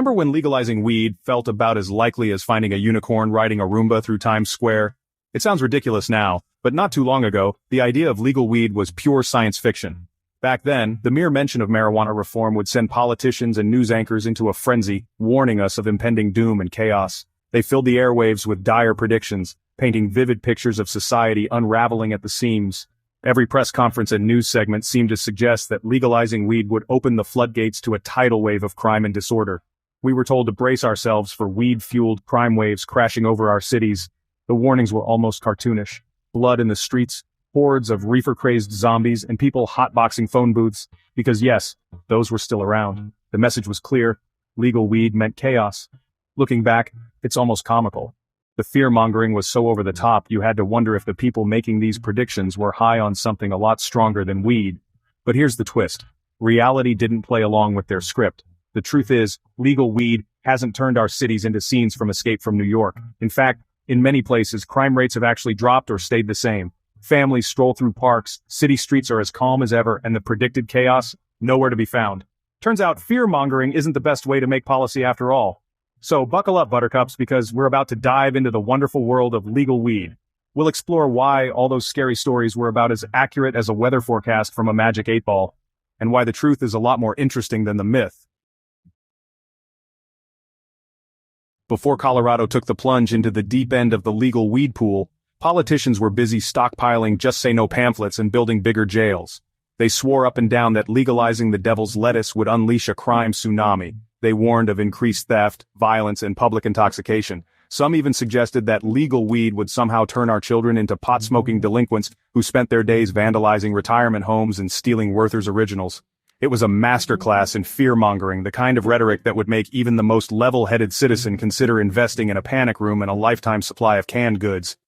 Remember when legalizing weed felt about as likely as finding a unicorn riding a Roomba through Times Square? It sounds ridiculous now, but not too long ago, the idea of legal weed was pure science fiction. Back then, the mere mention of marijuana reform would send politicians and news anchors into a frenzy, warning us of impending doom and chaos. They filled the airwaves with dire predictions, painting vivid pictures of society unraveling at the seams. Every press conference and news segment seemed to suggest that legalizing weed would open the floodgates to a tidal wave of crime and disorder. We were told to brace ourselves for weed-fueled crime waves crashing over our cities. The warnings were almost cartoonish. Blood in the streets, hordes of reefer-crazed zombies, and people hotboxing phone booths. Because yes, those were still around. The message was clear. Legal weed meant chaos. Looking back, it's almost comical. The fear-mongering was so over the top you had to wonder if the people making these predictions were high on something a lot stronger than weed. But here's the twist. Reality didn't play along with their script. The truth is, legal weed hasn't turned our cities into scenes from Escape from New York. In fact, in many places, crime rates have actually dropped or stayed the same. Families stroll through parks, city streets are as calm as ever, and the predicted chaos, nowhere to be found. Turns out fear-mongering isn't the best way to make policy after all. So buckle up, buttercups, because we're about to dive into the wonderful world of legal weed. We'll explore why all those scary stories were about as accurate as a weather forecast from a magic 8-ball, and why the truth is a lot more interesting than the myth. Before Colorado took the plunge into the deep end of the legal weed pool, politicians were busy stockpiling Just Say No pamphlets and building bigger jails. They swore up and down that legalizing the devil's lettuce would unleash a crime tsunami. They warned of increased theft, violence, and public intoxication. Some even suggested that legal weed would somehow turn our children into pot-smoking delinquents who spent their days vandalizing retirement homes and stealing Werther's originals. It was a masterclass in fear-mongering, the kind of rhetoric that would make even the most level-headed citizen consider investing in a panic room and a lifetime supply of canned goods.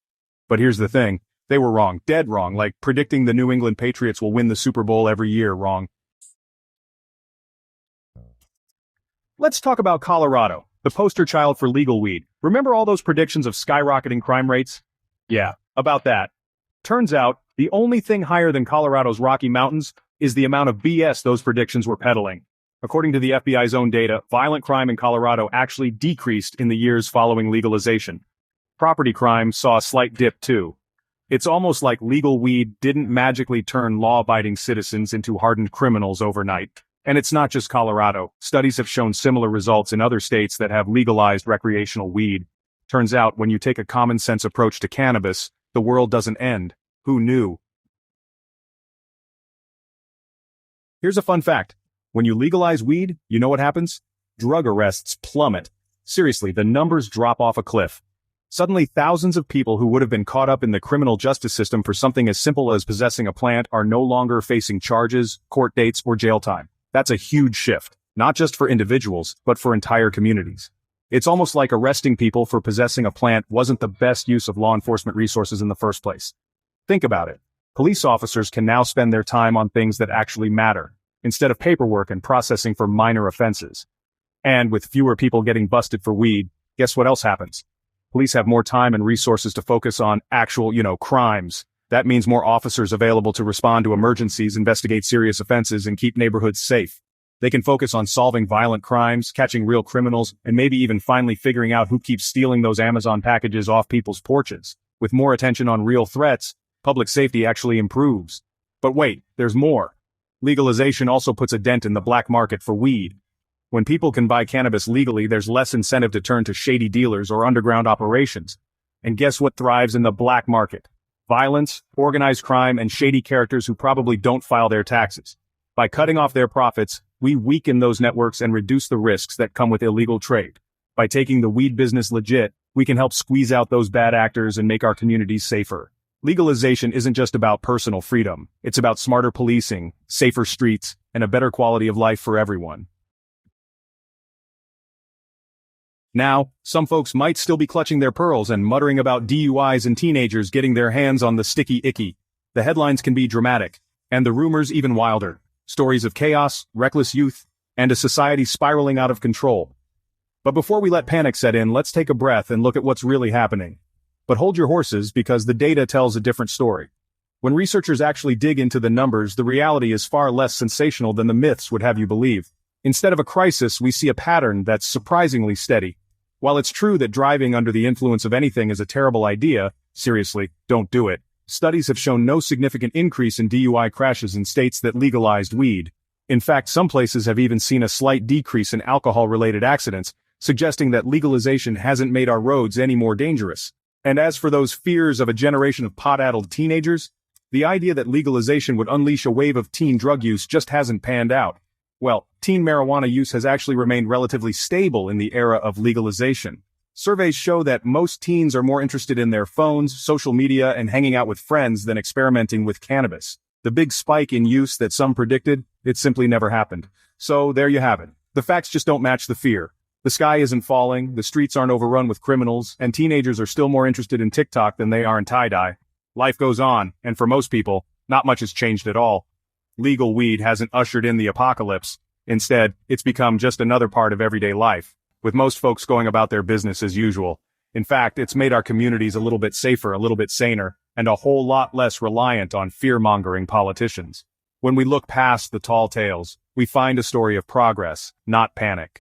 But here's the thing. They were wrong, dead wrong, like predicting the New England Patriots will win the Super Bowl every year wrong. Let's talk about Colorado, the poster child for legal weed. Remember all those predictions of skyrocketing crime rates? Yeah, about that. Turns out, the only thing higher than Colorado's Rocky Mountains is the amount of BS those predictions were peddling. According to the FBI's own data, violent crime in Colorado actually decreased in the years following legalization. Property crime saw a slight dip too. It's almost like legal weed didn't magically turn law-abiding citizens into hardened criminals overnight. And it's not just Colorado. Studies have shown similar results in other states that have legalized recreational weed. Turns out, when you take a common-sense approach to cannabis, the world doesn't end. Who knew? Here's a fun fact. When you legalize weed, you know what happens? Drug arrests plummet. Seriously, the numbers drop off a cliff. Suddenly, thousands of people who would have been caught up in the criminal justice system for something as simple as possessing a plant are no longer facing charges, court dates, or jail time. That's a huge shift, not just for individuals, but for entire communities. It's almost like arresting people for possessing a plant wasn't the best use of law enforcement resources in the first place. Think about it. Police officers can now spend their time on things that actually matter, instead of paperwork and processing for minor offenses. And with fewer people getting busted for weed, guess what else happens? Police have more time and resources to focus on actual, crimes. That means more officers available to respond to emergencies, investigate serious offenses, and keep neighborhoods safe. They can focus on solving violent crimes, catching real criminals, and maybe even finally figuring out who keeps stealing those Amazon packages off people's porches. With more attention on real threats, public safety actually improves. But wait, there's more. Legalization also puts a dent in the black market for weed. When people can buy cannabis legally, there's less incentive to turn to shady dealers or underground operations. And guess what thrives in the black market? Violence, organized crime, and shady characters who probably don't file their taxes. By cutting off their profits, we weaken those networks and reduce the risks that come with illegal trade. By taking the weed business legit, we can help squeeze out those bad actors and make our communities safer. Legalization isn't just about personal freedom. It's about smarter policing, safer streets, and a better quality of life for everyone. Now, some folks might still be clutching their pearls and muttering about DUIs and teenagers getting their hands on the sticky icky. The headlines can be dramatic, and the rumors even wilder. Stories of chaos, reckless youth, and a society spiraling out of control. But before we let panic set in, let's take a breath and look at what's really happening. But hold your horses, because the data tells a different story. When researchers actually dig into the numbers, the reality is far less sensational than the myths would have you believe. Instead of a crisis, we see a pattern that's surprisingly steady. While it's true that driving under the influence of anything is a terrible idea, seriously, don't do it. Studies have shown no significant increase in DUI crashes in states that legalized weed. In fact, some places have even seen a slight decrease in alcohol-related accidents, suggesting that legalization hasn't made our roads any more dangerous. And as for those fears of a generation of pot-addled teenagers, the idea that legalization would unleash a wave of teen drug use just hasn't panned out. Well, teen marijuana use has actually remained relatively stable in the era of legalization. Surveys show that most teens are more interested in their phones, social media, and hanging out with friends than experimenting with cannabis. The big spike in use that some predicted, it simply never happened. So there you have it. The facts just don't match the fear. The sky isn't falling, the streets aren't overrun with criminals, and teenagers are still more interested in TikTok than they are in tie-dye. Life goes on, and for most people, not much has changed at all. Legal weed hasn't ushered in the apocalypse. Instead, it's become just another part of everyday life, with most folks going about their business as usual. In fact, it's made our communities a little bit safer, a little bit saner, and a whole lot less reliant on fear-mongering politicians. When we look past the tall tales, we find a story of progress, not panic.